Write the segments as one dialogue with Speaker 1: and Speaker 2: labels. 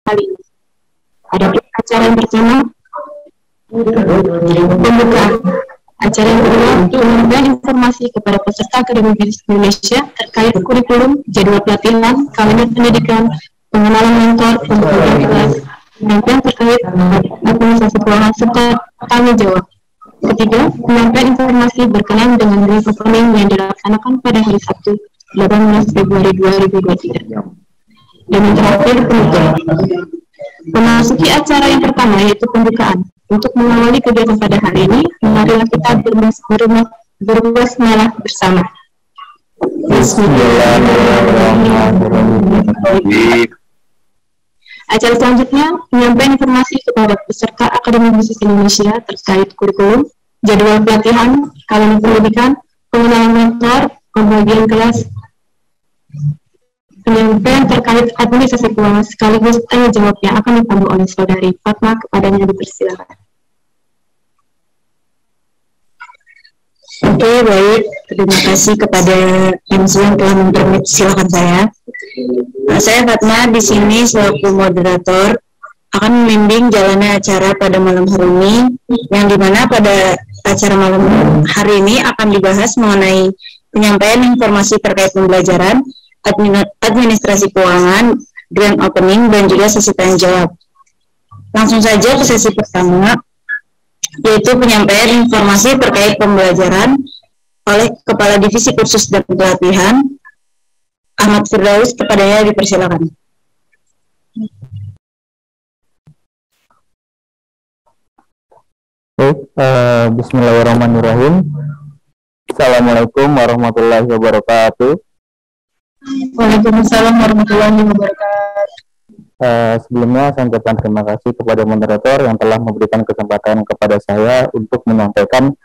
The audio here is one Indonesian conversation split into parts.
Speaker 1: kali ini. Ada acara yang pertama, pembukaan. Acara yang kedua, penyampaian informasi kepada peserta Akademi Bisnis Indonesia terkait kurikulum, jadwal pelatihan, kalender pendidikan, pengenalan mentor, pembagian kelas, penyampaian terkait administrasi keuangan serta tanya jawab. Ketiga, penyampaian informasi berkenaan dengan grand opening yang dilaksanakan pada hari Sabtu 18 Februari 2023. Dan yang terakhir, penutup. Memasuki acara yang pertama yaitu pembukaan. Untuk mengawali kegiatan pada hari ini, marilah kita berbasmalah bersama. Bismillahirrahmanirrahim. Acara selanjutnya, penyampaian informasi kepada peserta Akademi Bisnis Indonesia terkait kurikulum, jadwal pelatihan, kalender pendidikan, pengenalan mentor, pembagian kelas, penyampaian terkait administrasi keuangan sekaligus tanya jawab yang akan dipandu oleh saudari Fatma. Kepadanya dipersilakan.
Speaker 2: Oke, baik. Terima kasih kepada MC yang telah mempersilakan saya. Saya Fatma di sini selaku moderator akan membimbing jalannya acara pada malam hari ini, yang dimana pada acara malam hari ini akan dibahas mengenai penyampaian informasi terkait pembelajaran, administrasi keuangan, grand opening, dan juga sesi tanya jawab. Langsung saja ke sesi pertama, yaitu penyampaian informasi terkait pembelajaran oleh Kepala Divisi Kursus dan Pelatihan, Ahmad Firdaus. Kepadanya dipersilakan.
Speaker 3: Baik, bismillahirrahmanirrahim. Assalamualaikum warahmatullahi wabarakatuh.
Speaker 1: Waalaikumsalam warahmatullahi wabarakatuh.
Speaker 3: Sebelumnya saya ucapkan terima kasih kepada moderator yang telah memberikan kesempatan kepada saya untuk menyampaikan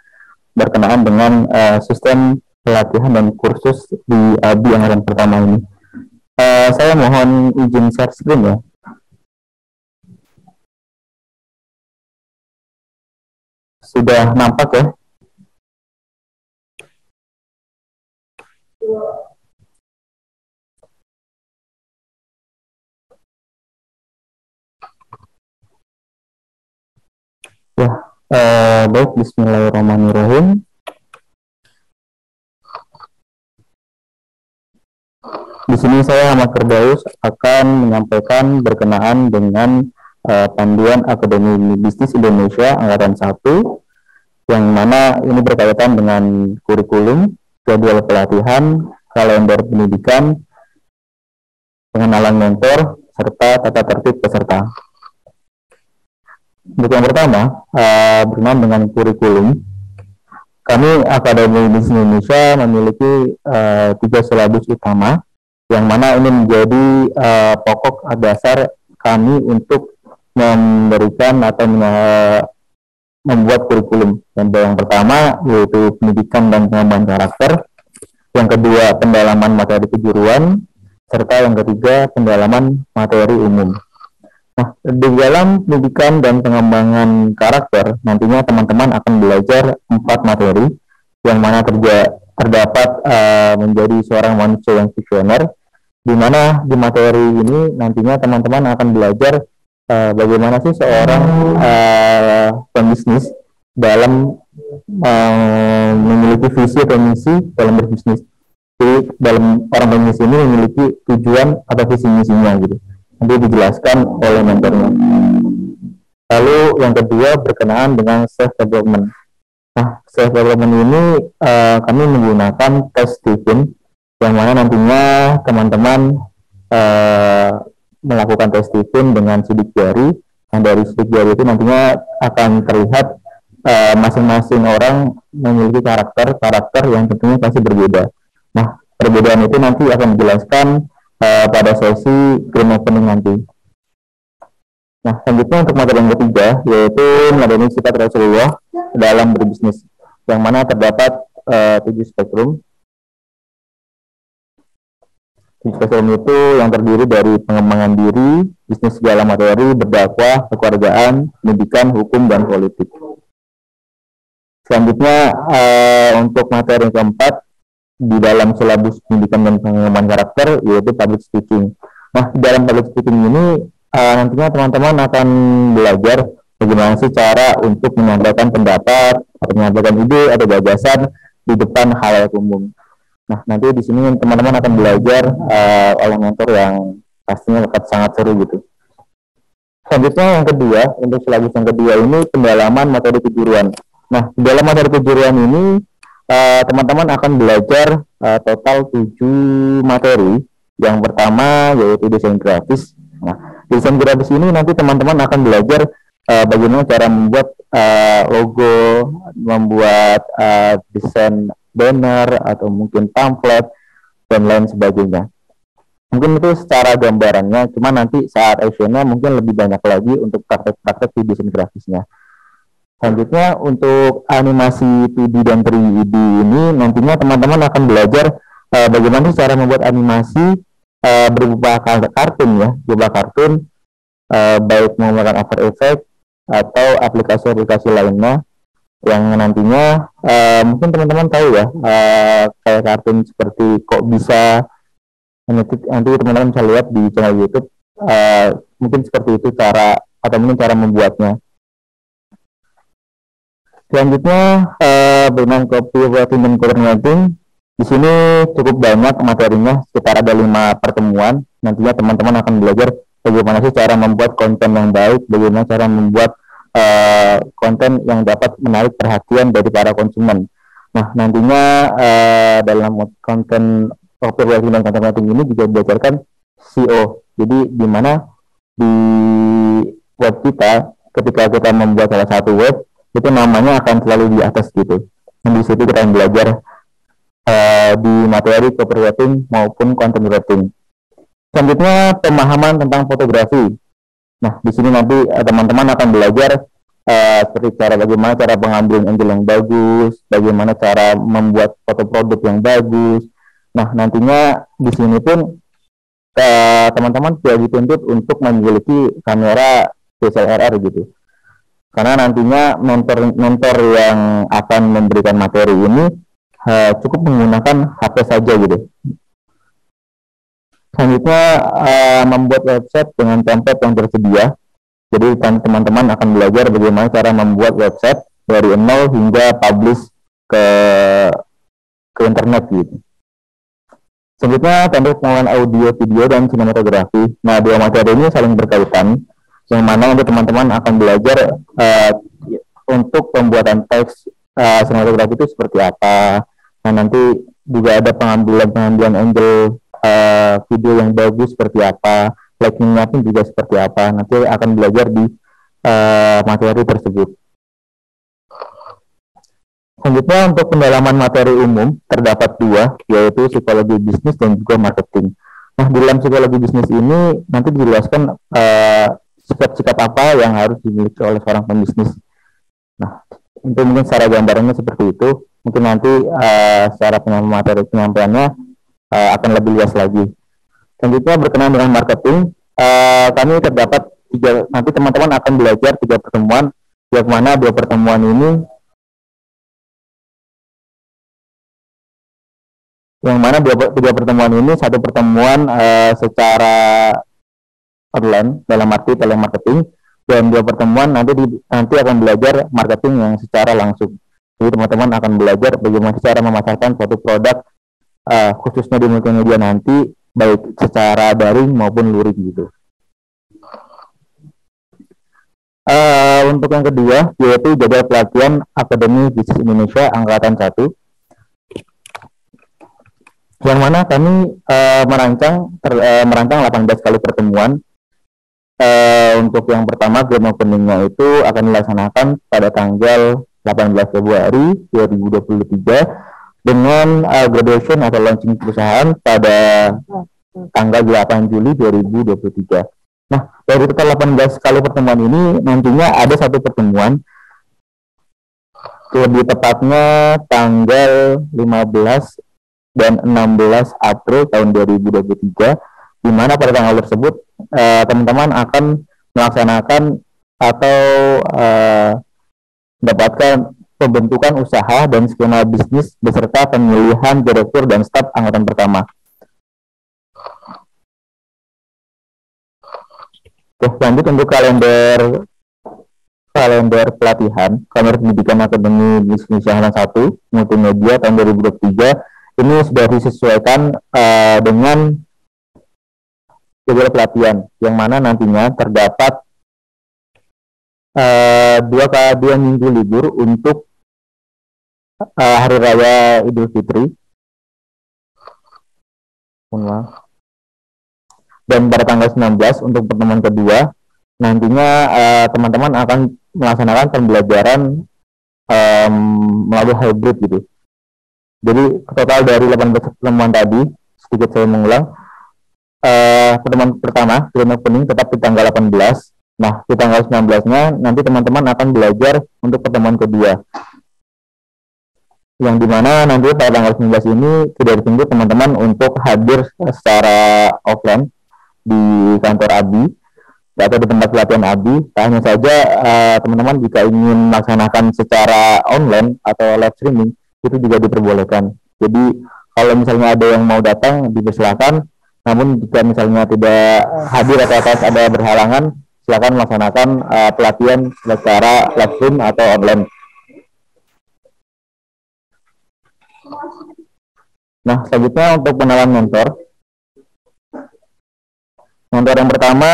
Speaker 3: berkenaan dengan sistem pelatihan dan kursus di ABI angkatan pertama ini. Saya mohon izin share screen ya. Sudah nampak ya? Baik, bismillahirrahmanirrahim. Di sini saya Ahmad Firdaus akan menyampaikan berkenaan dengan panduan Akademi Bisnis Indonesia Angkatan 1, yang mana ini berkaitan dengan kurikulum, jadwal pelatihan, kalender pendidikan, pengenalan mentor, serta tata tertib peserta. Untuk yang pertama, berkenaan dengan kurikulum, kami Akademi Bisnis Indonesia memiliki 3 silabus utama, yang mana ini menjadi pokok dasar kami untuk memberikan atau membuat kurikulum. Yang pertama yaitu pendidikan dan pengembangan karakter, yang kedua pendalaman materi kejuruan, serta yang ketiga pendalaman materi umum. Nah, di dalam pendidikan dan pengembangan karakter, nantinya teman-teman akan belajar 4 materi, yang mana terdapat menjadi seorang manusia yang visioner, di mana di materi ini nantinya teman-teman akan belajar bagaimana sih seorang pembisnis dalam memiliki visi atau misi dalam berbisnis. Jadi dalam orang pembisnis ini memiliki tujuan atau visi misinya gitu. Nanti dijelaskan oleh mentornya. Lalu yang kedua berkenaan dengan self development. Nah, self development ini kami menggunakan tes Stephen, yang mana nantinya teman-teman melakukan tes Stephen dengan sidik jari. Nah, dari sidik jari itu nantinya akan terlihat masing-masing orang memiliki karakter yang tentunya pasti berbeda. Nah, perbedaan itu nanti akan dijelaskan pada sesi grand opening nanti. Nah, selanjutnya untuk materi yang ketiga, yaitu meladeni sifat Rasulullah dalam berbisnis, yang mana terdapat 7 spektrum. 7 spektrum itu yang terdiri dari pengembangan diri, bisnis segala materi, berdakwah, kekeluargaan, pendidikan, hukum, dan politik. Selanjutnya untuk materi yang keempat, di dalam silabus pendidikan dan pengembangan karakter, yaitu public speaking. Nah, di dalam public speaking ini nantinya teman-teman akan belajar bagaimana sih cara untuk menyampaikan pendapat atau menyampaikan ide atau gagasan di depan halayak umum. Nah, nanti di sini teman-teman akan belajar oleh mentor yang pastinya akan sangat seru gitu. Selanjutnya yang kedua, untuk silabus yang kedua ini pendalaman materi kejuruan. Nah, dalam materi kejuruan ini teman-teman akan belajar total 7 materi. Yang pertama yaitu desain grafis. Nah, desain grafis ini nanti teman-teman akan belajar bagaimana cara membuat logo, membuat desain banner atau mungkin pamflet dan lain sebagainya. Mungkin itu secara gambarannya, cuma nanti saat actionnya mungkin lebih banyak lagi untuk praktek-praktek di desain grafisnya. Selanjutnya untuk animasi 2D dan 3D ini nantinya teman-teman akan belajar bagaimana cara membuat animasi berupa kartun ya, berupa kartun baik menggunakan After Effects atau aplikasi-aplikasi lainnya yang nantinya mungkin teman-teman tahu ya, kayak kartun seperti Kok Bisa. Nanti teman-teman bisa lihat di channel YouTube mungkin seperti itu cara atau mungkin cara membuatnya. Selanjutnya bermain copywriting dan coordinating. Di sini cukup banyak materinya, sekitar ada 5 pertemuan. Nantinya teman-teman akan belajar bagaimana sih cara membuat konten yang baik, bagaimana cara membuat konten yang dapat menarik perhatian dari para konsumen. Nah, nantinya dalam konten copywriting dan content writing ini juga belajarkan SEO. Jadi di mana di web kita ketika kita membuat salah satu web itu namanya akan selalu di atas gitu. Dan di situ kita akan belajar di materi copywriting maupun content writing. Selanjutnya pemahaman tentang fotografi. Nah, di sini nanti teman-teman akan belajar seperti bagaimana cara pengambilan angle yang bagus, bagaimana cara membuat foto produk yang bagus. Nah, nantinya di sini pun teman-teman sudah dituntut untuk memiliki kamera DSLR gitu. Karena nantinya mentor yang akan memberikan materi ini cukup menggunakan HP saja gitu. Selanjutnya membuat website dengan template yang tersedia. Jadi teman-teman akan belajar bagaimana cara membuat website dari nol hingga publish ke internet gitu. Selanjutnya teknik pengelolaan audio, video, dan sinematografi. Nah, 2 materi ini saling berkaitan, yang mana untuk teman-teman akan belajar untuk pembuatan teks sinematografi itu seperti apa. Nah, nanti juga ada pengambilan angle video yang bagus seperti apa, lighting-nya pun juga seperti apa. Nanti akan belajar di materi tersebut. Selanjutnya untuk pendalaman materi umum terdapat 2, yaitu psikologi bisnis dan juga marketing. Nah, dalam psikologi bisnis ini nanti dijelaskan sikap-sikap apa yang harus dimiliki oleh seorang pembisnis. Nah, itu mungkin secara gambarannya seperti itu. Mungkin nanti secara materi penyampaiannya akan lebih luas lagi. Selanjutnya berkenaan dengan marketing, kami terdapat 3, nanti teman-teman akan belajar 3 pertemuan, yang mana 2 pertemuan ini tiga pertemuan ini, 1 pertemuan secara online dalam arti telemarketing, dan 2 pertemuan nanti akan belajar marketing yang secara langsung. Jadi teman-teman akan belajar bagaimana cara memasarkan suatu produk khususnya di multimedia nanti, baik secara daring maupun luring gitu. Untuk yang kedua yaitu jadwal pelatihan Akademi Bisnis Indonesia Angkatan 1, yang mana kami merancang 18 kali pertemuan. Untuk yang pertama, grand opening-nya itu akan dilaksanakan pada tanggal 18 Februari 2023 dengan graduation atau launching perusahaan pada tanggal 8 Juli 2023. Nah, dari total 18 kali pertemuan ini nantinya ada 1 pertemuan, lebih tepatnya tanggal 15 dan 16 April tahun 2023, di mana pada tanggal tersebut teman-teman akan melaksanakan atau mendapatkan pembentukan usaha dan skema bisnis beserta pemilihan direktur dan staf angkatan pertama. Oke, lanjut untuk kalender pelatihan, kalender pendidikan akademi bisnis halaman 1 multimedia tahun 2023 ini sudah disesuaikan dengan jadwal pelatihan, yang mana nantinya terdapat 2 minggu libur untuk Hari Raya Idul Fitri. Dan pada tanggal 19 untuk pertemuan kedua, nantinya teman-teman akan melaksanakan pembelajaran melalui hybrid gitu. Jadi total dari 18 pertemuan tadi, sedikit saya mengulang, pertemuan pertama, grand opening tetap di tanggal 18. Nah, di tanggal 19-nya nanti teman-teman akan belajar untuk pertemuan kedua. Yang dimana nanti pada tanggal 19 ini tidak ditunggu teman-teman untuk hadir secara offline di kantor ABI atau di tempat pelatihan ABI. Hanya saja teman-teman jika ingin melaksanakan secara online atau live streaming itu juga diperbolehkan. Jadi kalau misalnya ada yang mau datang dipersilakan, namun jika misalnya tidak hadir atau ada berhalangan, silakan melaksanakan pelatihan secara live stream atau online. Nah, selanjutnya untuk pengenalan mentor. Mentor yang pertama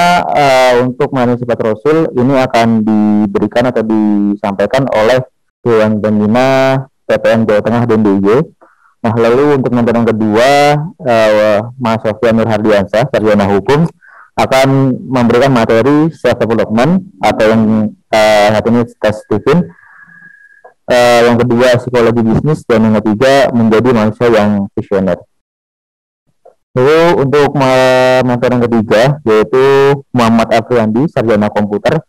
Speaker 3: untuk mengenai sifat Rasul ini akan diberikan atau disampaikan oleh Dewan Pembina PPN Jawa Tengah dan DIY. Nah, lalu untuk mentor yang kedua, Mas Sofyan Nurhardiansyah, sarjana hukum, akan memberikan materi self development atau yang saat ini tes Stephen. Yang kedua psikologi bisnis, dan yang ketiga menjadi manusia yang visioner. Lalu untuk mentor yang ketiga yaitu Muhammad Afriandi, sarjana komputer.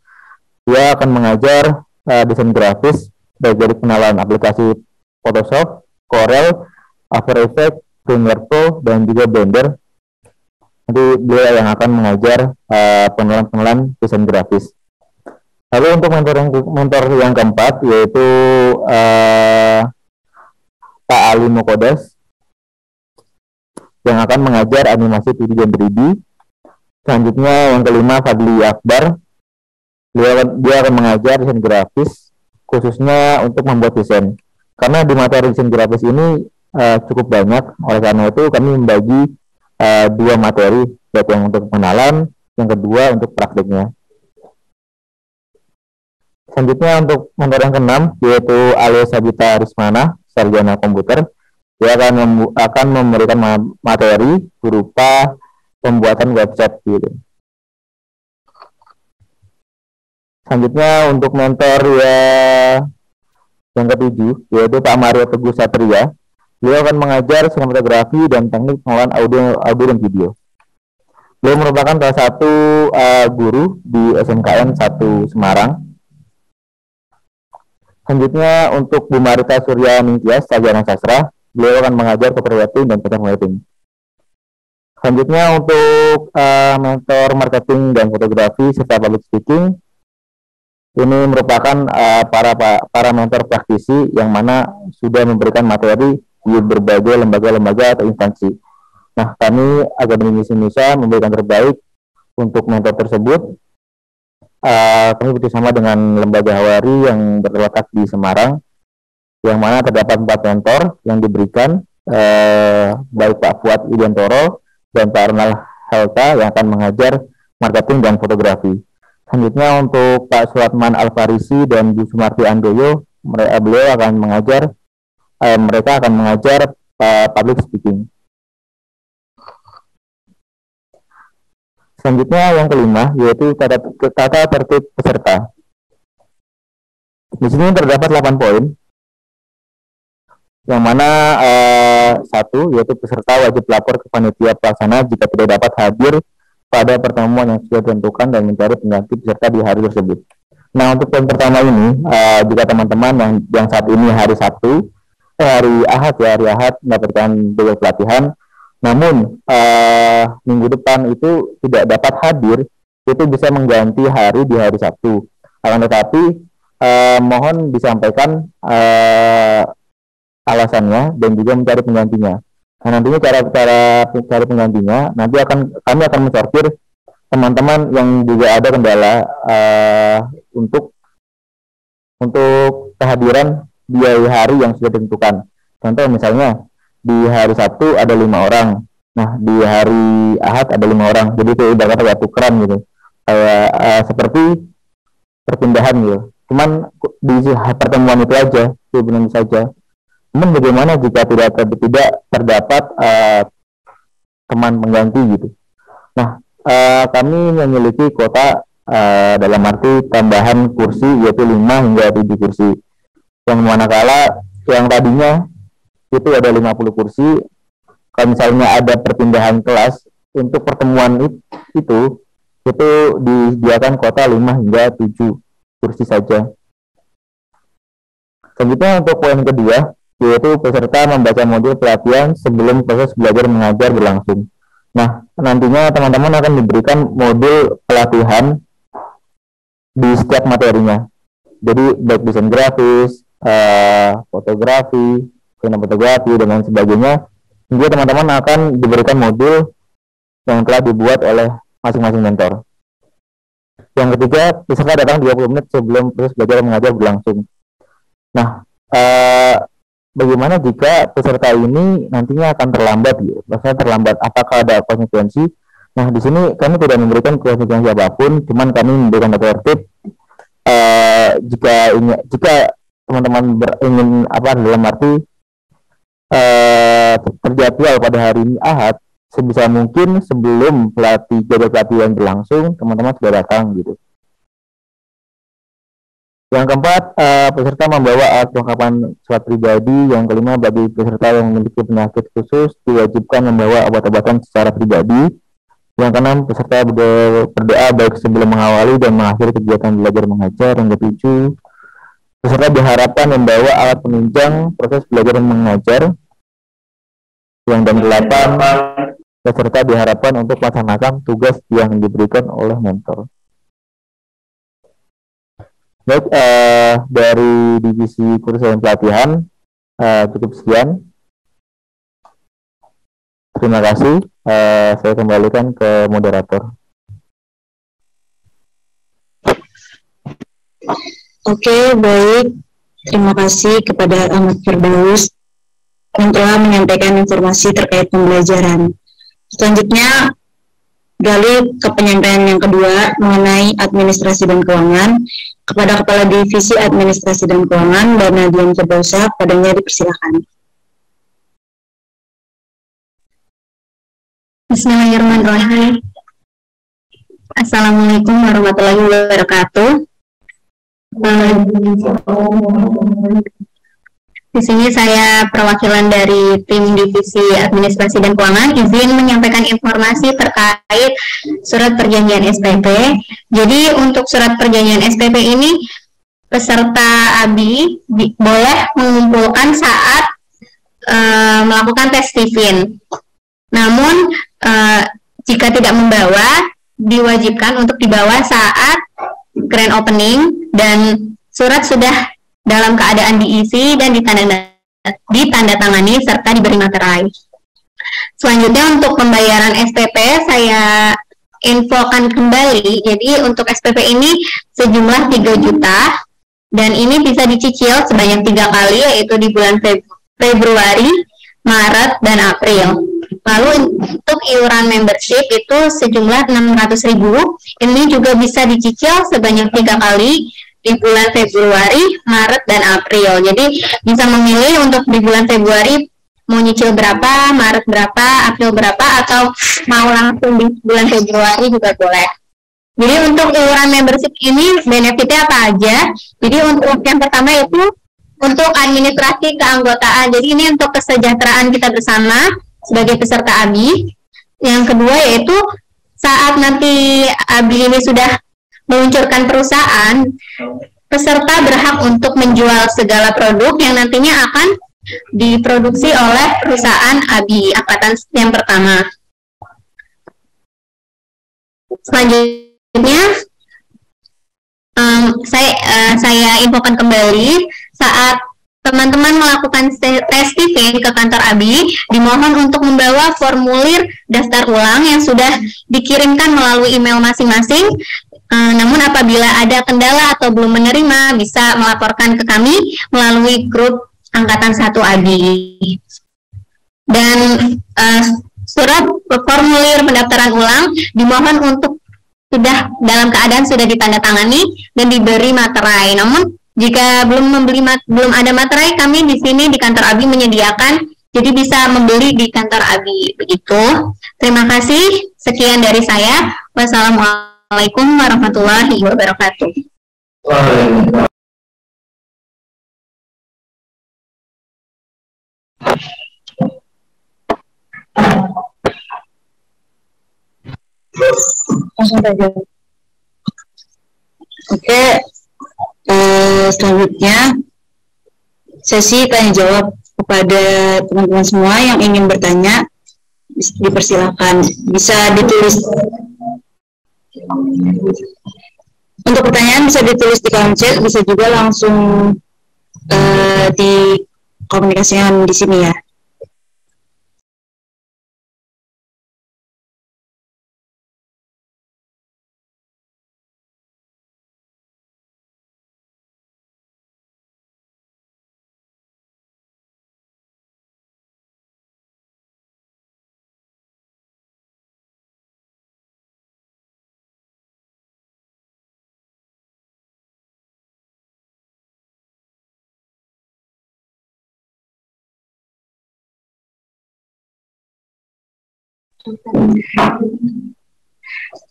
Speaker 3: Dia akan mengajar desain grafis baik dari pengenalan aplikasi Photoshop, Corel, After Effects, Premiere Pro, dan juga Blender. Nanti dia yang akan mengajar pengenalan desain grafis. Lalu untuk mentor yang keempat yaitu Pak Ali Mukodas yang akan mengajar animasi 2D dan 3D. Selanjutnya yang kelima Fadli Akbar. Dia akan mengajar desain grafis khususnya untuk membuat desain. Karena di materi desain grafis ini cukup banyak, oleh karena itu kami membagi 2 materi, yaitu yang untuk pengenalan, yang kedua untuk praktiknya. Selanjutnya untuk mentor yang keenam yaitu Alia Sabita Rismana, sarjana komputer. Dia akan memberikan materi berupa pembuatan website gitu. Selanjutnya untuk mentor yang ketujuh yaitu Pak Mario Teguh Satria. Beliau akan mengajar sinematografi dan teknik pengolahan audio dan video. Beliau merupakan salah satu guru di SMKN 1 Semarang. Selanjutnya untuk Bu Marita Surya Ningtyas, sarjana sastra. Beliau akan mengajar copywriting dan copywriting. Selanjutnya untuk mentor marketing dan fotografi serta public speaking. Ini merupakan para mentor praktisi yang mana sudah memberikan materi di berbagai lembaga-lembaga atau instansi. Nah, kami Akademi Bisnis Indonesia memberikan terbaik untuk mentor tersebut. Kami bekerjasama dengan lembaga Hawari yang terletak di Semarang, yang mana terdapat 4 mentor yang diberikan, baik Pak Fuad Widiantoro dan Pak Ronald Helta yang akan mengajar marketing dan fotografi. Selanjutnya untuk Pak Suratman Alfarisi dan Bu Sumarti Andoyo, beliau akan mengajar, mereka akan mengajar public speaking. Selanjutnya yang kelima yaitu tata tertib peserta. Di sini terdapat 8 poin, yang mana 1 yaitu peserta wajib lapor ke panitia pelaksana jika tidak dapat hadir pada pertemuan yang sudah ditentukan dan mencari pengganti peserta di hari tersebut. Nah, untuk poin pertama ini, jika teman-teman yang saat ini hari Sabtu, hari Ahad mendapatkan jadwal pelatihan, namun minggu depan itu tidak dapat hadir, itu bisa mengganti hari di hari Sabtu. Akan tetapi mohon disampaikan alasannya dan juga mencari penggantinya. Nah, nantinya cara penggantinya nanti kami akan mensortir teman-teman yang juga ada kendala untuk kehadiran di hari yang sudah ditentukan. Contoh misalnya di hari Sabtu ada 5 orang, nah di hari Ahad ada 5 orang, jadi itu ibarat kayak tukeran gitu, kayak seperti perpindahan gitu. Cuman di pertemuan itu aja, itu saja. Namun bagaimana jika tidak terdapat teman pengganti gitu? Nah, kami memiliki kuota dalam arti tambahan kursi yaitu 5 hingga 7 kursi. Yang manakala yang tadinya itu ada 50 kursi, kalau misalnya ada perpindahan kelas untuk pertemuan itu disediakan kuota 5 hingga 7 kursi saja. Selanjutnya untuk poin kedua, yaitu peserta membaca modul pelatihan sebelum proses belajar mengajar berlangsung. Nah, nantinya teman-teman akan diberikan modul pelatihan di setiap materinya. Jadi baik desain grafis, fotografi, fotografi dan lain sebagainya. Juga teman-teman akan diberikan modul yang telah dibuat oleh masing-masing mentor. Yang ketiga, peserta datang 30 menit sebelum proses belajar mengajar berlangsung. Nah, bagaimana jika peserta ini nantinya akan terlambat gitu? Maksudnya terlambat, apakah ada konsekuensi? Nah, di sini kami tidak memberikan konsekuensi apapun, cuman kami memberikan tertib. Jika teman-teman ingin dalam arti terjadwal pada hari ini Ahad, sebisa mungkin sebelum jadwal pelatihan berlangsung, teman-teman sudah datang gitu. Yang keempat, peserta membawa alat kelengkapan surat pribadi. Yang kelima, bagi peserta yang memiliki penyakit khusus diwajibkan membawa obat-obatan secara pribadi. Yang keenam, peserta berdoa baik sebelum mengawali dan mengakhiri kegiatan belajar mengajar. Yang ketujuh, peserta diharapkan membawa alat penunjang proses belajar mengajar. Yang ke-8, peserta diharapkan untuk melaksanakan tugas yang diberikan oleh mentor. Baik, dari divisi kursus dan pelatihan cukup sekian. Terima kasih. Saya kembalikan ke moderator.
Speaker 2: Oke, baik. Terima kasih kepada Ahmad Firdaus yang telah menyampaikan informasi terkait pembelajaran. Selanjutnya, beralih ke penyampaian yang kedua mengenai administrasi dan keuangan. Kepada Kepala Divisi Administrasi dan Keuangan, Mbak Nadian Firdausah, padanya dipersilakan.
Speaker 1: Bismillahirrahmanirrahim. Assalamualaikum warahmatullahi wabarakatuh. Di sini saya perwakilan dari tim Divisi Administrasi dan Keuangan izin menyampaikan informasi terkait surat perjanjian SPP. Jadi untuk surat perjanjian SPP ini peserta ABI boleh mengumpulkan saat melakukan tes TIFIN. Namun jika tidak membawa, diwajibkan untuk dibawa saat grand opening dan surat sudah dalam keadaan diisi dan ditandatangani serta diberi materai. Selanjutnya untuk pembayaran SPP saya infokan kembali. Jadi untuk SPP ini sejumlah 3 juta dan ini bisa dicicil sebanyak 3 kali, yaitu di bulan Februari, Maret, dan April. Lalu untuk iuran membership itu sejumlah 600.000. Ini juga bisa dicicil sebanyak 3 kali di bulan Februari, Maret, dan April. Jadi bisa memilih untuk di bulan Februari mau nyicil berapa, Maret berapa, April berapa, atau mau langsung di bulan Februari juga boleh. Jadi untuk iuran membership ini benefitnya apa aja? Jadi untuk yang pertama itu untuk administrasi keanggotaan. Jadi ini untuk kesejahteraan kita bersama sebagai peserta ABI. Yang kedua yaitu saat nanti ABI ini sudah meluncurkan perusahaan, peserta berhak untuk menjual segala produk yang nantinya akan diproduksi oleh perusahaan ABI angkatan yang pertama. Selanjutnya, saya infokan kembali saat
Speaker 4: teman-teman melakukan tes TV ke kantor ABI, dimohon untuk membawa formulir daftar ulang yang sudah dikirimkan melalui email masing-masing. Namun apabila ada kendala atau belum menerima, bisa melaporkan ke kami melalui grup Angkatan 1 ABI. Dan surat formulir pendaftaran ulang dimohon untuk sudah dalam keadaan sudah ditandatangani dan diberi materai. Namun jika belum ada materai, kami di sini di kantor ABI menyediakan, jadi bisa membeli di kantor ABI. Begitu. Terima kasih. Sekian dari saya. Wassalamualaikum warahmatullahi wabarakatuh.
Speaker 2: Langsung saja. Oke, selanjutnya sesi tanya jawab kepada teman-teman semua yang ingin bertanya. Dipersilakan, bisa ditulis. Untuk pertanyaan bisa ditulis di kolom chat, bisa juga langsung dikomunikasikan di sini ya.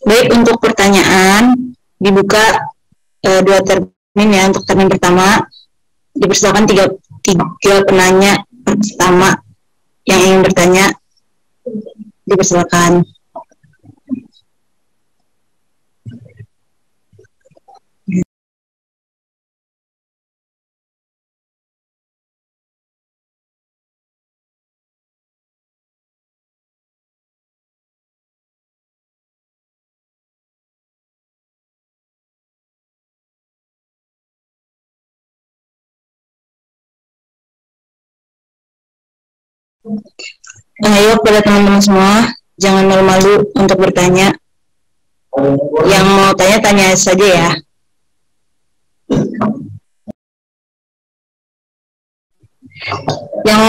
Speaker 2: Baik, untuk pertanyaan dibuka 2 termin ya. Untuk termin pertama dipersilakan tiga penanya pertama yang ingin bertanya, dipersilakan. Ayo pada teman-teman semua, jangan malu-malu untuk bertanya. Yang mau tanya saja ya. Yang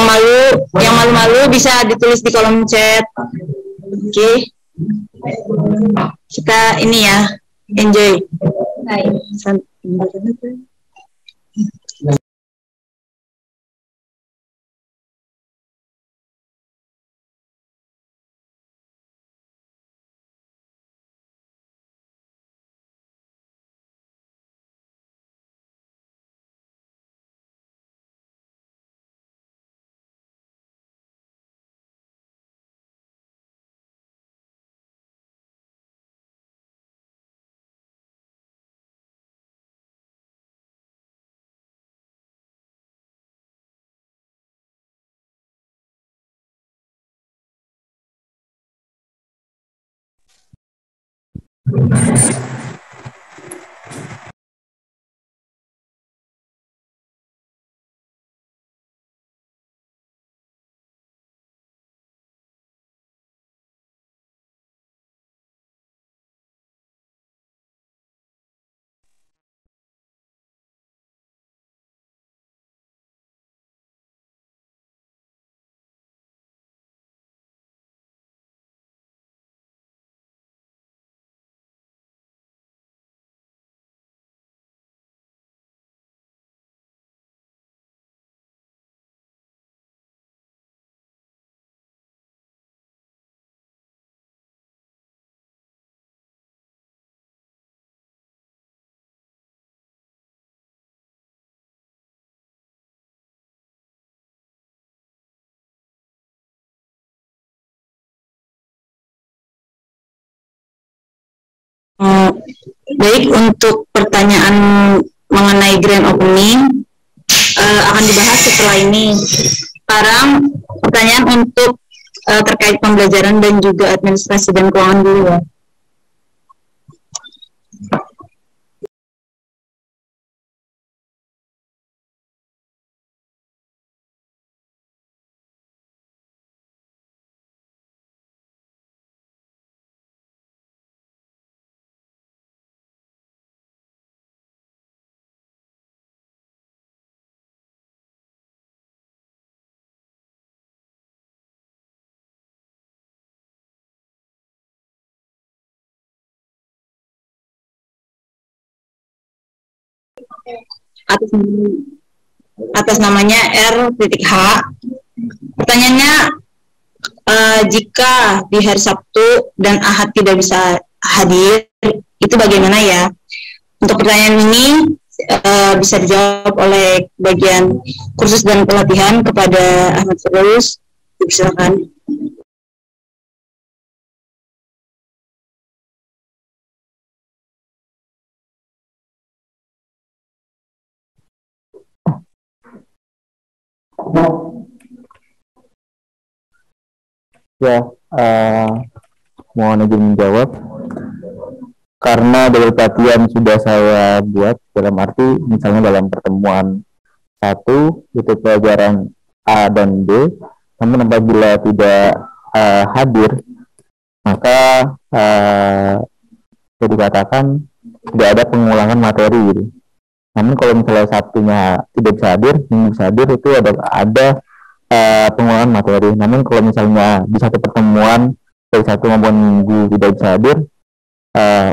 Speaker 2: malu-malu bisa ditulis di kolom chat. Oke. Kita ini ya, enjoy. Baik, untuk pertanyaan mengenai grand opening akan dibahas setelah ini. Sekarang pertanyaan untuk terkait pembelajaran dan juga administrasi dan keuangan dulu ya. atas, atas namanya R.H. Pertanyaannya, jika di hari Sabtu dan Ahad tidak bisa hadir, itu bagaimana ya? Untuk pertanyaan ini bisa dijawab oleh bagian kursus dan pelatihan kepada Ahmad Firdaus. Silakan.
Speaker 3: Ya, mohon izin menjawab. Karena dari pelatihan sudah saya buat, dalam arti misalnya dalam pertemuan 1 itu pelajaran A dan B, namun apabila tidak hadir, maka bisa dikatakan tidak ada pengulangan materi gitu. Namun kalau misalnya Sabtunya tidak bisa hadir, Minggu bisa hadir, itu ada pengulangan materi. Namun kalau misalnya di satu pertemuan dari Sabtu maupun Minggu tidak bisa hadir,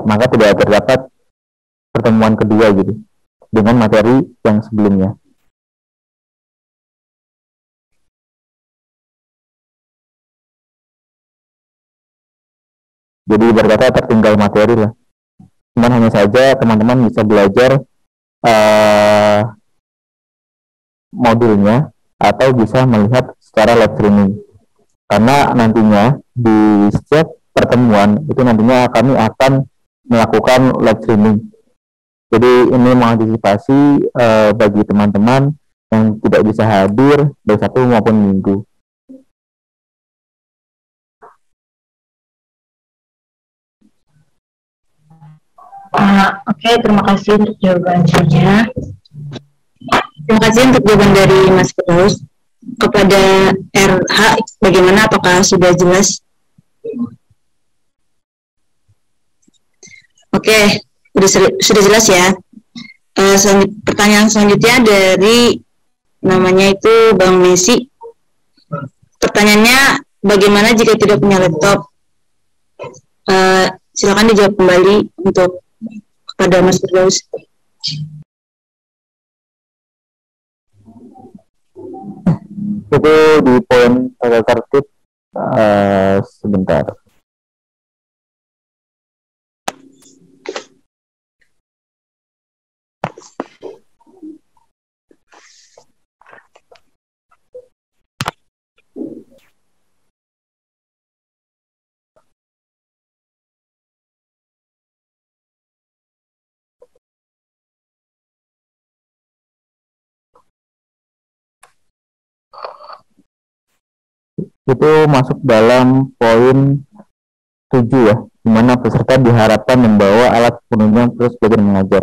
Speaker 3: maka tidak terdapat pertemuan kedua gitu dengan materi yang sebelumnya. Jadi berkata tertinggal materi lah. Cuman hanya saja teman-teman bisa belajar modulnya atau bisa melihat secara live streaming. Karena nantinya di setiap pertemuan itu nantinya kami akan melakukan live streaming. Jadi ini mengantisipasi bagi teman-teman yang tidak bisa hadir dari Sabtu maupun Minggu.
Speaker 2: Oke, terima kasih untuk jawabannya. Terima kasih untuk jawaban dari Mas Firdaus. Kepada RH, bagaimana, apakah sudah jelas? Oke, sudah jelas ya. Pertanyaan selanjutnya dari namanya itu Bang Messi. Pertanyaannya, bagaimana jika tidak punya laptop? Silakan dijawab kembali untuk kepada Mas Firdaus.
Speaker 3: Itu di poin tata tertib sebentar. Itu masuk dalam poin 7 ya, di mana peserta diharapkan membawa alat penunjang terus belajar mengajar.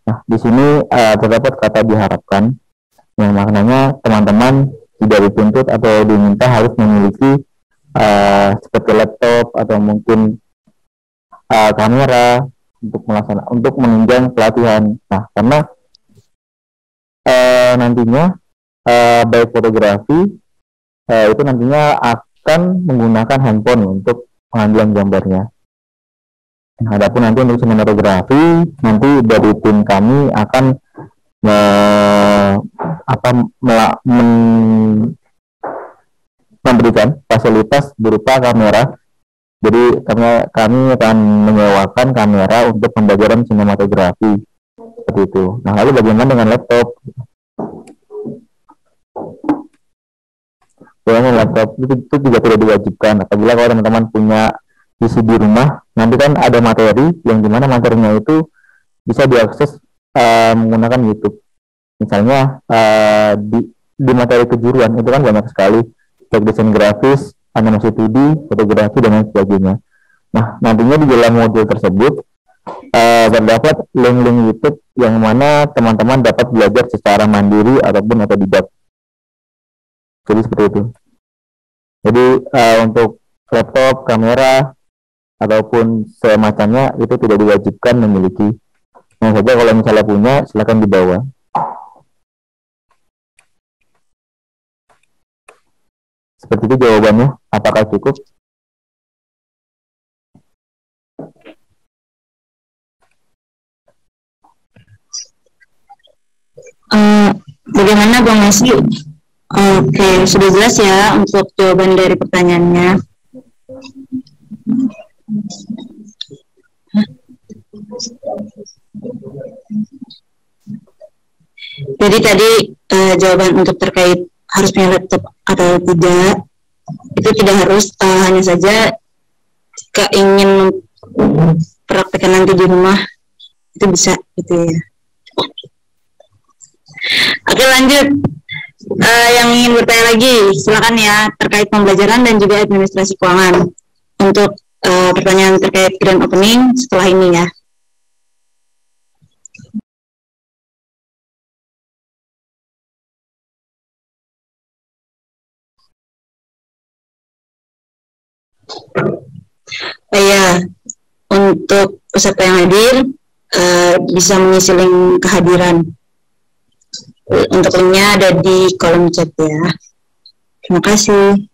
Speaker 3: Nah, di sini terdapat kata diharapkan, yang maknanya teman-teman tidak dituntut atau diminta harus memiliki seperti laptop atau mungkin kamera untuk menunjang pelatihan. Nah, karena nantinya baik fotografi itu nantinya akan menggunakan handphone untuk pengambilan gambarnya. Adapun nanti untuk sinematografi, nanti dari tim kami akan memberikan fasilitas berupa kamera. Jadi kami akan menyewakan kamera untuk pembelajaran sinematografi seperti itu. Nah, lalu bagaimana dengan laptop? Soalnya laptop itu juga tidak diwajibkan. Apabila kalau teman-teman punya PC di rumah, nanti kan ada materi yang dimana materinya itu bisa diakses menggunakan YouTube. Misalnya di materi kejuruan itu kan banyak sekali, baik desain grafis, animasi 2D, fotografi, dan lain sebagainya. Nah, nantinya di dalam modul tersebut terdapat link-link YouTube yang mana teman-teman dapat belajar secara mandiri ataupun otodidak. Jadi seperti itu. Jadi untuk laptop, kamera, ataupun semacamnya itu tidak diwajibkan memiliki. Yang saja kalau misalnya punya, silakan dibawa. Seperti itu jawabannya. Apakah cukup?
Speaker 2: Bagaimana Bang Messi? Oke, sudah jelas ya untuk jawaban dari pertanyaannya. Jadi tadi jawaban untuk terkait harus punya laptop atau tidak, itu tidak harus, hanya saja jika ingin praktekkan nanti di rumah itu bisa gitu ya. Oke, lanjut. Yang ingin bertanya lagi silakan ya, terkait pembelajaran dan juga administrasi keuangan. Untuk pertanyaan terkait grand opening setelah ini ya. Ya, untuk peserta yang hadir bisa mengisi link kehadiran. Untuk linknya ada di kolom chat ya. Terima kasih.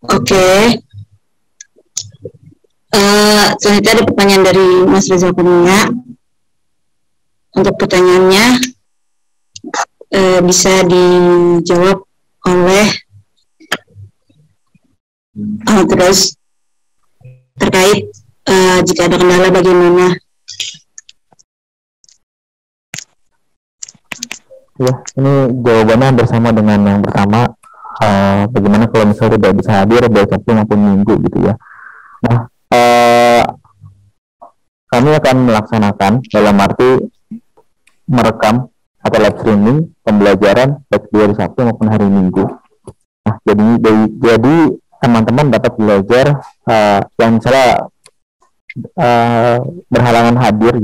Speaker 2: Oke. Selanjutnya ada pertanyaan dari Mas Reza Kurnia. Untuk pertanyaannya bisa dijawab oleh terus terkait jika ada kendala bagaimana.
Speaker 3: Ya, ini jawabannya bersama dengan yang pertama. Bagaimana kalau misalnya tidak bisa hadir baik Sabtu maupun Minggu gitu ya. Nah, kami akan melaksanakan dalam arti merekam atau live streaming pembelajaran baik di hari Sabtu maupun hari Minggu. Nah, jadi teman-teman dapat belajar yang misalnya berhalangan hadir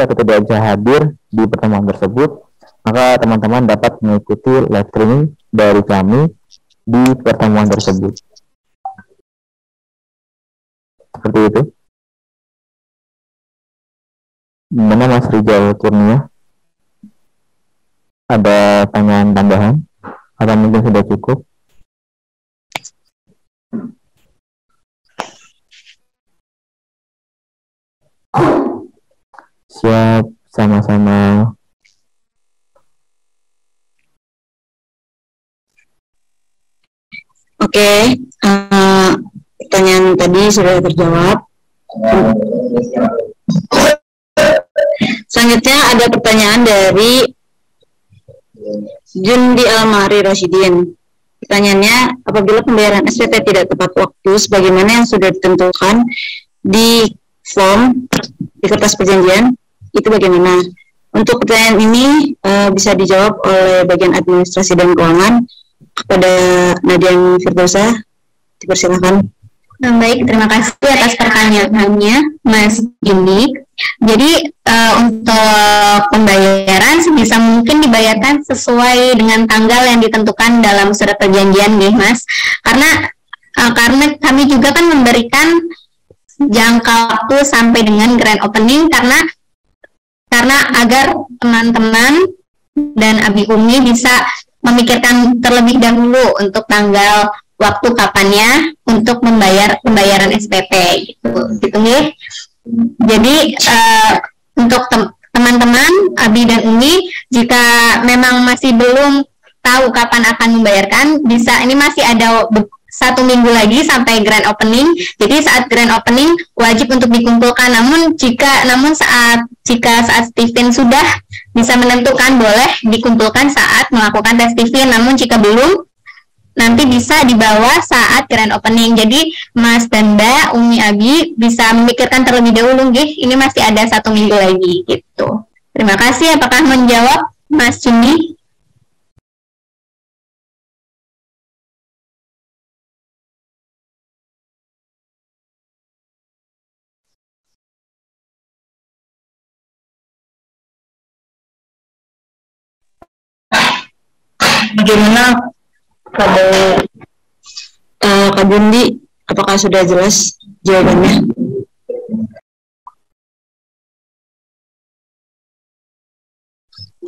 Speaker 3: atau tidak bisa hadir di pertemuan tersebut, maka teman-teman dapat mengikuti live streaming dari kami di pertemuan tersebut. Seperti itu. Gimana Mas Rizal Kurnia? Ada pertanyaan tambahan? Atau mungkin sudah cukup? Siap, sama-sama.
Speaker 2: Oke, pertanyaan tadi sudah terjawab. Selanjutnya ada pertanyaan dari Jundi Almari Rosidin. Pertanyaannya, apabila pembayaran SPP tidak tepat waktu sebagaimana yang sudah ditentukan di form di kertas perjanjian, itu bagaimana? Untuk pertanyaan ini bisa dijawab oleh bagian administrasi dan keuangan kepada Nadia Firdausa. Dipersilakan.
Speaker 4: Baik, terima kasih atas pertanyaannya, Mas Juni. Jadi untuk pembayaran sebisa mungkin dibayarkan sesuai dengan tanggal yang ditentukan dalam surat perjanjian nih, Mas. Karena kami juga kan memberikan jangka waktu sampai dengan grand opening karena agar teman-teman dan Abi Umi bisa memikirkan terlebih dahulu untuk tanggal waktu kapannya untuk pembayaran SPP gitu nih. Jadi untuk teman-teman Abi dan Umi, jika memang masih belum tahu kapan akan membayarkan, bisa, ini masih ada 1 minggu lagi sampai grand opening. Jadi saat grand opening wajib untuk dikumpulkan. Namun saat Steven sudah bisa menentukan, boleh dikumpulkan saat melakukan tes Steven. Namun jika belum, nanti bisa dibawa saat grand opening. Jadi Mas dan Mbak, Umi, Abi bisa memikirkan terlebih dahulu, ini masih ada 1 minggu lagi gitu. Terima kasih. Apakah menjawab Mas Juni?
Speaker 2: Bagaimana pada Kak Bundi, apakah sudah jelas jawabannya?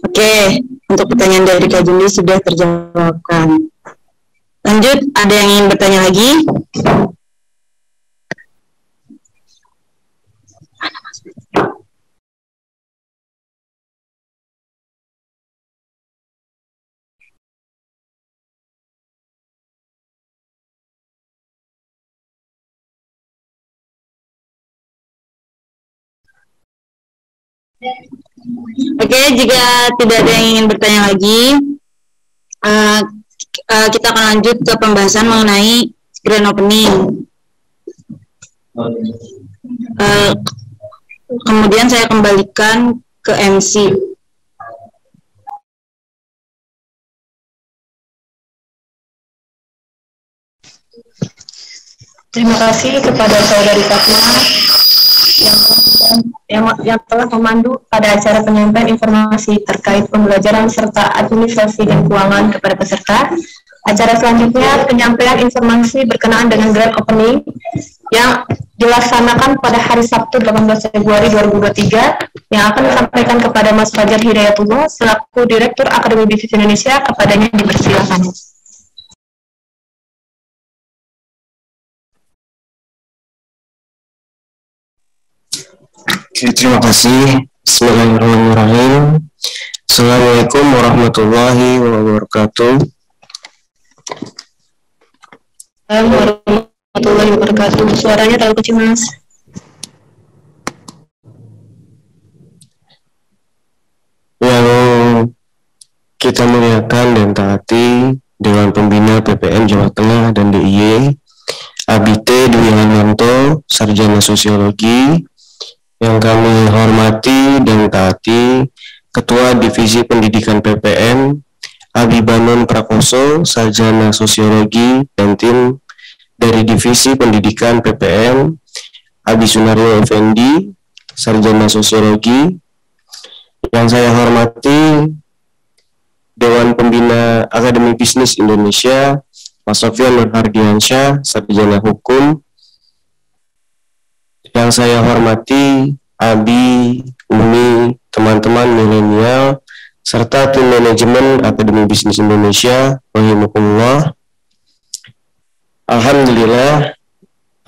Speaker 2: Oke, untuk pertanyaan dari Kak Bundi sudah terjawabkan. Lanjut, ada yang ingin bertanya lagi? Oke, jika tidak ada yang ingin bertanya lagi, kita akan lanjut ke pembahasan mengenai grand opening. Kemudian saya kembalikan ke MC.
Speaker 1: Terima kasih kepada saudari Fatma yang telah memandu pada acara penyampaian informasi terkait pembelajaran serta administrasi dan keuangan kepada peserta. Acara selanjutnya penyampaian informasi berkenaan dengan grand opening yang dilaksanakan pada hari Sabtu 18 Februari 2023 yang akan disampaikan kepada Mas Fajar Hidayatullah selaku Direktur Akademi Bisnis Indonesia. Kepadanya dipersilakan.
Speaker 5: Oke, terima kasih. Bismillahirrahmanirrahim. Assalamualaikum warahmatullahi wabarakatuh.
Speaker 1: Assalamualaikum warahmatullahi wabarakatuh. Suaranya terlalu kecil, Mas.
Speaker 5: Yang kita muliakan dan taati Dewan Pembina PPN Jawa Tengah dan DIY, Abite Dwi Hananto, Sarjana Sosiologi. Yang kami hormati dan taati Ketua Divisi Pendidikan PPN, Abi Banon Prakoso, Sarjana Sosiologi, dan tim dari Divisi Pendidikan PPN, Abi Sunaryo Effendi, Sarjana Sosiologi. Yang saya hormati Dewan Pembina Akademi Bisnis Indonesia, Mas Sofyan Nurhardiansyah, Sarjana Hukum. Yang saya hormati Abi, Umi, teman-teman milenial, serta tim manajemen Akademi Bisnis Indonesia, rahimakumullah.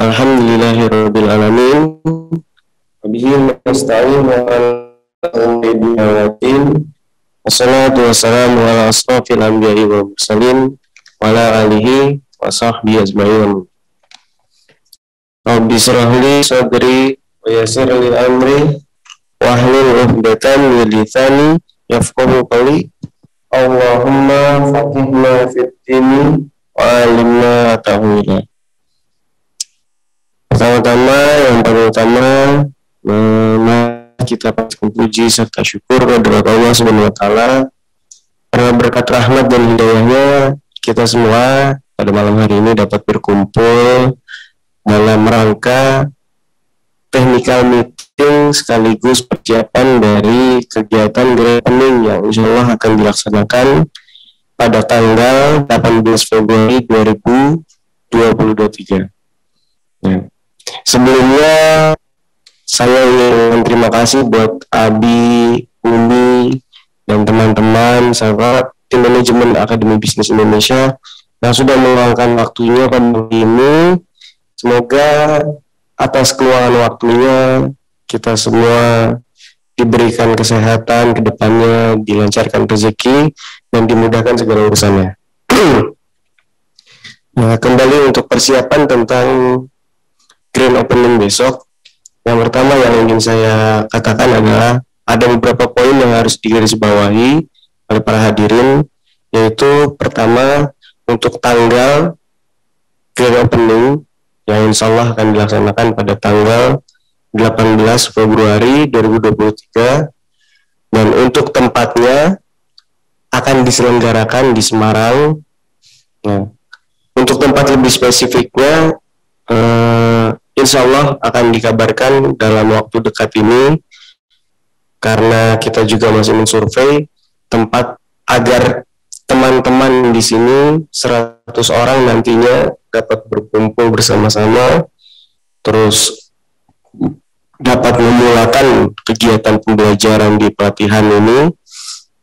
Speaker 5: Alhamdulillahirabbil alamin. Wabihi nasta'in wa ala wassalatu wassalamu ala asrofil anbiya'i wal mursalin wa ala alihi wa sahbihi ajma'in. Rabbi syrahli sadri wa yassir li amri wahlul 'uqdatam min lisani yafqahu qawli. Allahumma faqihna fid dini wa 'allimna ta'wila. Yang pertama kita panjatkan puji serta syukur kepada Allah Subhanahu wa taala karena berkat rahmat dan hidayahnya kita semua pada malam hari ini dapat berkumpul dalam rangka technical meeting sekaligus persiapan dari kegiatan grand opening yang insya Allah akan dilaksanakan pada tanggal 18 Februari 2023. Ya. Sebelumnya saya ingin terima kasih buat Abi, Umi, dan teman-teman serta tim manajemen Akademi Bisnis Indonesia yang sudah meluangkan waktunya pada ini. Semoga atas keluangan waktunya kita semua diberikan kesehatan ke depannya, dilancarkan rezeki, dan dimudahkan segala urusannya. Nah, kembali untuk persiapan tentang grand opening besok. Yang pertama yang ingin saya katakan adalah ada beberapa poin yang harus digarisbawahi oleh para hadirin, yaitu pertama untuk tanggal grand opening yang insya Allah akan dilaksanakan pada tanggal 18 Februari 2023, dan untuk tempatnya akan diselenggarakan di Semarang. Nah, untuk tempat lebih spesifiknya insya Allah akan dikabarkan dalam waktu dekat ini, karena kita juga masih mensurvei tempat agar teman-teman di sini 100 orang nantinya dapat berkumpul bersama-sama, terus dapat memulakan kegiatan pembelajaran di pelatihan ini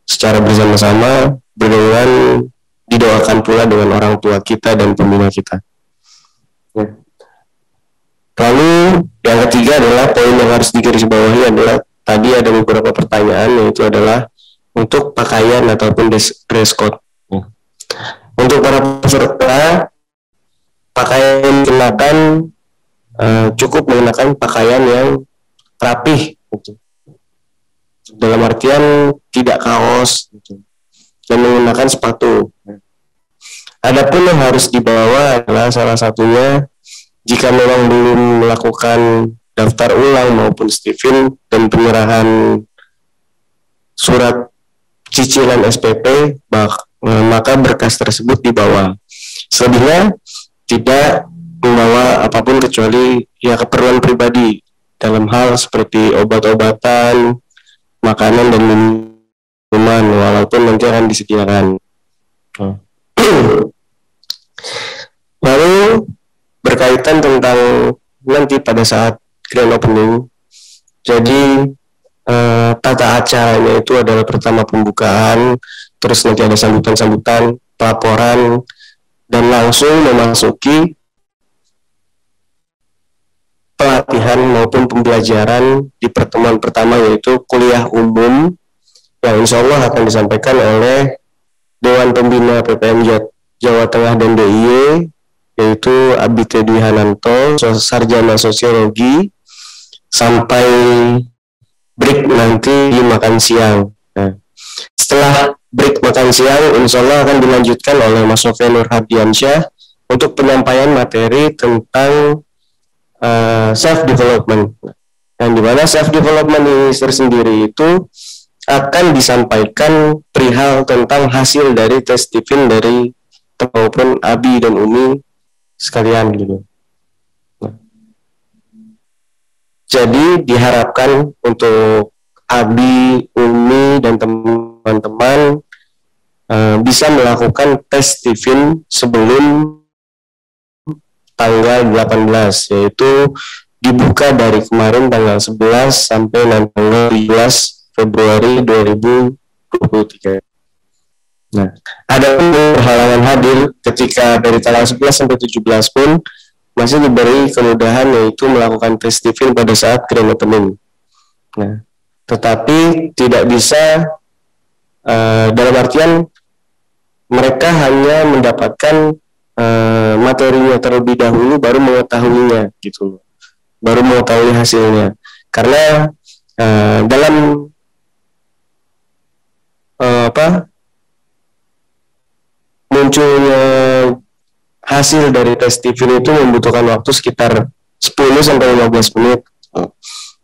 Speaker 5: secara bersama-sama, dengan didoakan pula dengan orang tua kita dan pembina kita. Lalu yang ketiga adalah poin yang harus digarisbawahi adalah tadi ada beberapa pertanyaan, yaitu adalah untuk pakaian ataupun dress code. Untuk para peserta, pakaian dikenakan cukup mengenakan pakaian yang rapih, dalam artian tidak kaos dan menggunakan sepatu. Adapun yang harus dibawa adalah salah satunya, jika memang belum melakukan daftar ulang maupun stipend dan penyerahan surat cicilan SPP, maka berkas tersebut dibawa. Selebihnya tidak membawa apapun kecuali ya keperluan pribadi dalam hal seperti obat-obatan, makanan dan minuman, walaupun nanti akan disediakan. Lalu berkaitan tentang nanti pada saat grand opening, jadi tata acaranya itu adalah pertama pembukaan, terus nanti ada sambutan-sambutan, pelaporan, dan langsung memasuki pelatihan maupun pembelajaran di pertemuan pertama, yaitu kuliah umum yang insya Allah akan disampaikan oleh Dewan Pembina PPM Jawa Tengah dan DIY, yaitu Abite Dwi Hananto, sarjana sosiologi, sampai break nanti di makan siang. Nah, setelah break makan siang, insya Allah akan dilanjutkan oleh Mas Sofian Nur Hardiansyah untuk penyampaian materi tentang self development. Yang dimana self development ini tersendiri itu akan disampaikan perihal tentang hasil dari tes Stephen dari maupun Abi dan Umi sekalian gitu. Jadi diharapkan untuk Abi, Umi dan teman-teman bisa melakukan tes Stephen sebelum tanggal 18, yaitu dibuka dari kemarin tanggal 11 sampai nanti tanggal 13 Februari 2023. Nah, ada halangan hadir ketika dari tanggal 11 sampai 17 pun masih diberi kemudahan, yaitu melakukan tes Stephen pada saat grand opening. Nah, tetapi tidak bisa dalam artian mereka hanya mendapatkan materinya terlebih dahulu baru mengetahuinya gitu, baru mengetahui hasilnya, karena dalam munculnya hasil dari tes Stephen itu membutuhkan waktu sekitar 10-15 menit.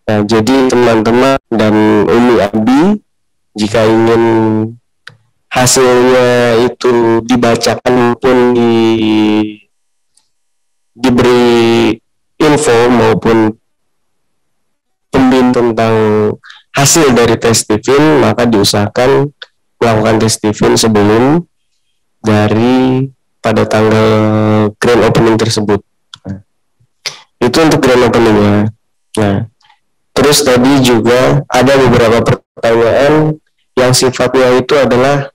Speaker 5: Nah, jadi teman-teman dan Umi Abi, jika ingin hasilnya itu dibacakan maupun diberi info maupun pembimbing tentang hasil dari tes Stephen, maka diusahakan melakukan tes Stephen sebelum dari pada tanggal grand opening tersebut. Itu untuk grand openingnya. Nah, terus tadi juga ada beberapa pertanyaan yang sifatnya itu adalah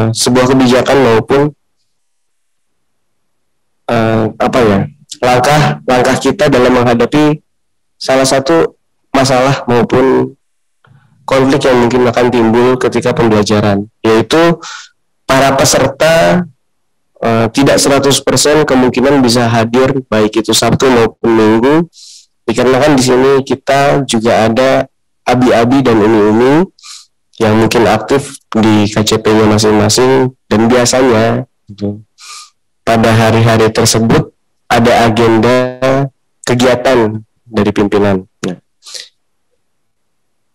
Speaker 5: sebuah kebijakan maupun langkah kita dalam menghadapi salah satu masalah maupun konflik yang mungkin akan timbul ketika pembelajaran, yaitu para peserta tidak 100% kemungkinan bisa hadir baik itu Sabtu maupun Minggu, dikarenakan di sini kita juga ada abi-abi dan umi-umi yang mungkin aktif di KCP-nya masing-masing, dan biasanya pada hari-hari tersebut ada agenda kegiatan dari pimpinan.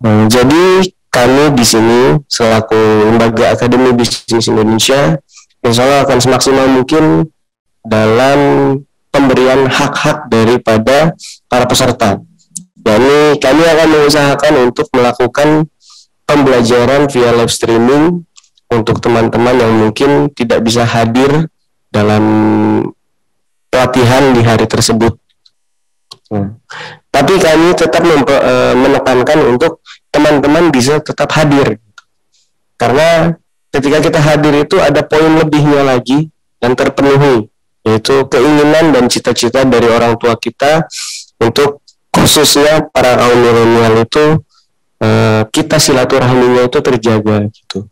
Speaker 5: Jadi kami di sini selaku Lembaga Akademi Bisnis Indonesia insya Allah akan semaksimal mungkin dalam pemberian hak-hak daripada para peserta. Yani kami akan mengusahakan untuk melakukan pembelajaran via live streaming untuk teman-teman yang mungkin tidak bisa hadir dalam pelatihan di hari tersebut. Tapi kami tetap menekankan untuk teman-teman bisa tetap hadir, karena ketika kita hadir itu ada poin lebihnya lagi dan terpenuhi, yaitu keinginan dan cita-cita dari orang tua kita untuk khususnya para kaum milenial itu kita silaturahminya itu terjaga gitu,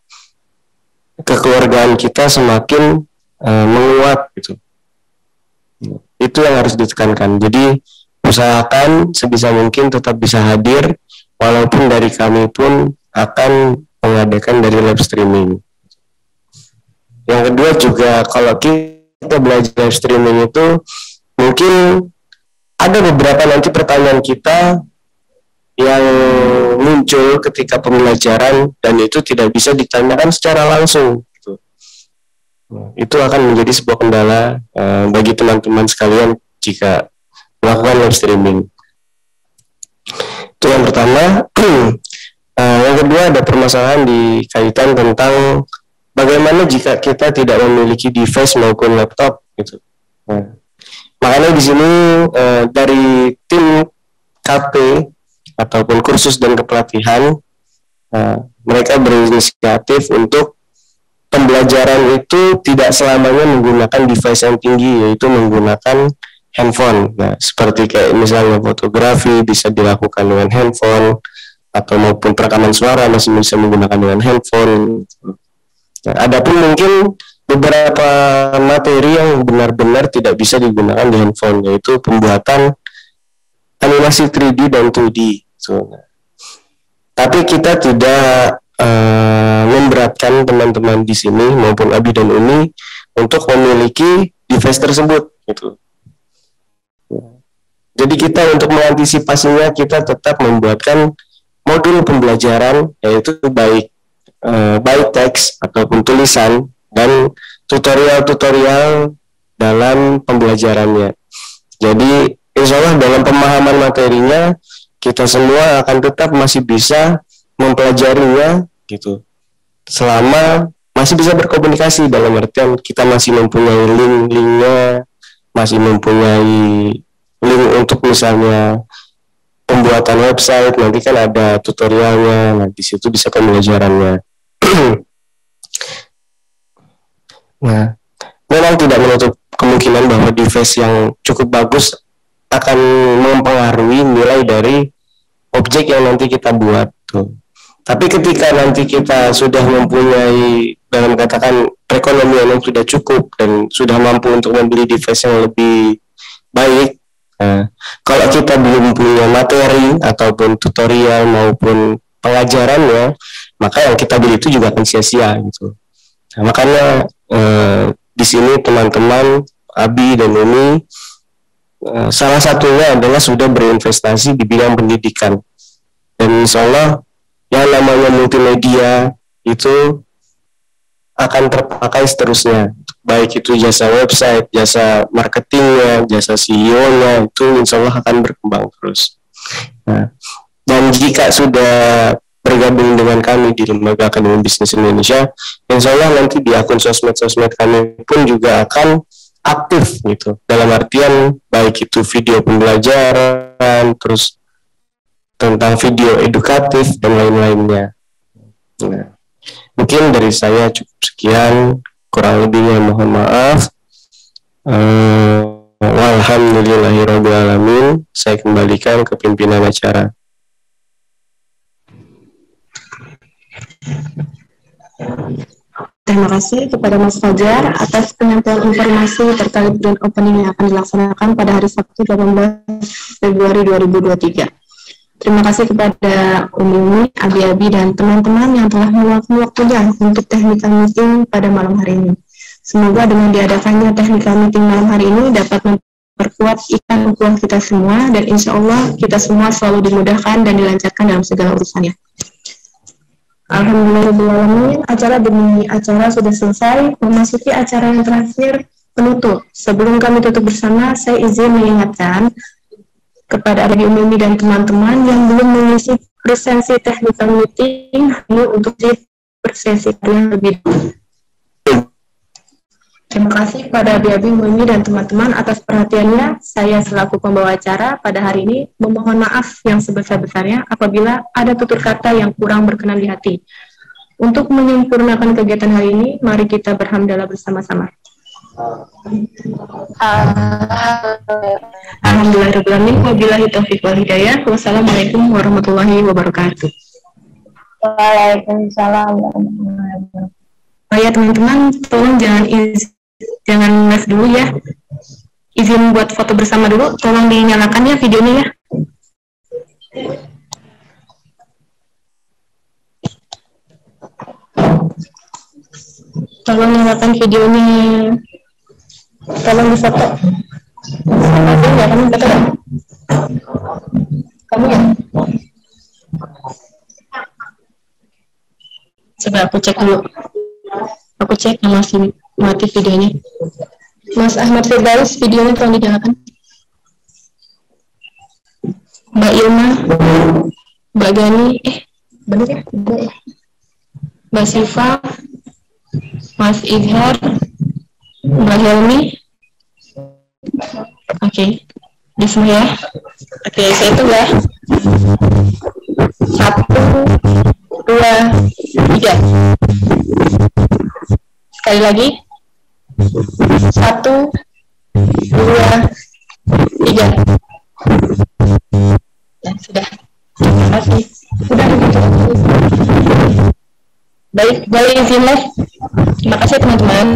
Speaker 5: kekeluargaan kita semakin menguat gitu. Itu yang harus ditekankan. Jadi usahakan sebisa mungkin tetap bisa hadir, walaupun dari kami pun akan mengadakan dari live streaming. Yang kedua juga, kalau kita belajar live streaming itu mungkin ada beberapa nanti pertanyaan kita yang muncul ketika pembelajaran dan itu tidak bisa ditanyakan secara langsung gitu. Itu akan menjadi sebuah kendala bagi teman-teman sekalian jika melakukan live streaming. Itu yang pertama. Yang kedua ada permasalahan di kaitan tentang bagaimana jika kita tidak memiliki device maupun laptop gitu. Makanya di sini dari tim KP ataupun kursus dan kepelatihan mereka berinisiatif untuk pembelajaran itu tidak selamanya menggunakan device yang tinggi, yaitu menggunakan handphone. Nah, seperti kayak misalnya fotografi bisa dilakukan dengan handphone, atau maupun perekaman suara masih bisa menggunakan dengan handphone. Nah, adapun mungkin beberapa materi yang benar-benar tidak bisa digunakan di handphone, yaitu pembuatan animasi 3D dan 2D. Tapi kita tidak memberatkan teman-teman di sini maupun Abi dan Umi untuk memiliki device tersebut gitu. Jadi kita untuk mengantisipasinya kita tetap membuatkan modul pembelajaran, yaitu baik teks ataupun tulisan dan tutorial-tutorial dalam pembelajarannya. Jadi insya Allah dalam pemahaman materinya kita semua akan tetap masih bisa mempelajarinya gitu, selama masih bisa berkomunikasi, dalam artian kita masih mempunyai link-linknya, masih mempunyai link untuk misalnya pembuatan website, nanti kan ada tutorialnya, nah di situ bisa pembelajarannya. Nah, memang tidak menutup kemungkinan bahwa device yang cukup bagus akan mempengaruhi nilai dari objek yang nanti kita buat tuh. Tapi ketika nanti kita sudah mempunyai, dalam katakan perekonomian yang sudah cukup dan sudah mampu untuk membeli device yang lebih baik, kalau kita belum punya materi ataupun tutorial maupun pengajarannya, maka yang kita beli itu juga akan sia-sia gitu. Nah, makanya di sini teman-teman Abi dan Umi salah satunya adalah sudah berinvestasi di bidang pendidikan, dan insya Allah yang namanya multimedia itu akan terpakai seterusnya, baik itu jasa website, jasa marketingnya, jasa CEO-nya, itu insya Allah akan berkembang terus. Nah, dan jika sudah bergabung dengan kami di Lembaga Akademi Bisnis Indonesia, insya Allah nanti di akun sosmed-sosmed kami pun juga akan aktif gitu, dalam artian baik itu video pembelajaran, terus tentang video edukatif dan lain-lainnya. Nah, mungkin dari saya cukup sekian, kurang lebihnya mohon maaf. Walhamdulillahirrabbilalamin. Saya kembalikan ke pimpinan acara.
Speaker 1: Terima kasih kepada Mas Fajar atas penyampaian informasi terkait grand opening yang akan dilaksanakan pada hari Sabtu 18 Februari 2023. Terima kasih kepada Umi, Abi-Abi, dan teman-teman yang telah meluangkan waktunya untuk technical meeting pada malam hari ini. Semoga dengan diadakannya technical meeting malam hari ini dapat memperkuat ikan ukuran kita semua, dan insya Allah kita semua selalu dimudahkan dan dilancarkan dalam segala urusannya. Alhamdulillah, acara demi acara sudah selesai. Memasuki acara yang terakhir, penutup. Sebelum kami tutup bersama, saya izin mengingatkan kepada Abi Umi dan teman-teman yang belum mengisi presensi technical meeting untuk di presensi yang lebih dulu. Terima kasih kepada Abi Umi dan teman-teman atas perhatiannya. Saya selaku pembawa acara pada hari ini memohon maaf yang sebesar-besarnya apabila ada tutur kata yang kurang berkenan di hati. Untuk menyempurnakan kegiatan hari ini, mari kita berhamdalah bersama-sama. Alhamdulillahirrahmanirrahim. Wabillahi taufiq wal hidayah. Wassalamualaikum warahmatullahi wabarakatuh.
Speaker 2: Waalaikumsalam warahmatullahi wabarakatuh.
Speaker 1: Ya teman-teman, tolong jangan live dulu ya. Izin buat foto bersama dulu. Tolong dinyalakan ya videonya ya. Tolong nyalakan videonya. Tolong difoto. Ada ya kamu foto ya? Kamu ya? Coba aku cek dulu. Aku cek masih mati videonya. Mas Ahmad Firdaus, videonya tolong dinyalakan. Mbak Ilma, Mbak Gani, bener ya? Mbak Siva, Mas Izhar, Mbak Helmi. Oke, di semua ya. Oke, saya hitung ya. 1, 2, 3. Sekali lagi. 1, 2, 3. Ya, sudah. Terima kasih. Sudah. Baik, boleh izin live. Terima kasih teman-teman.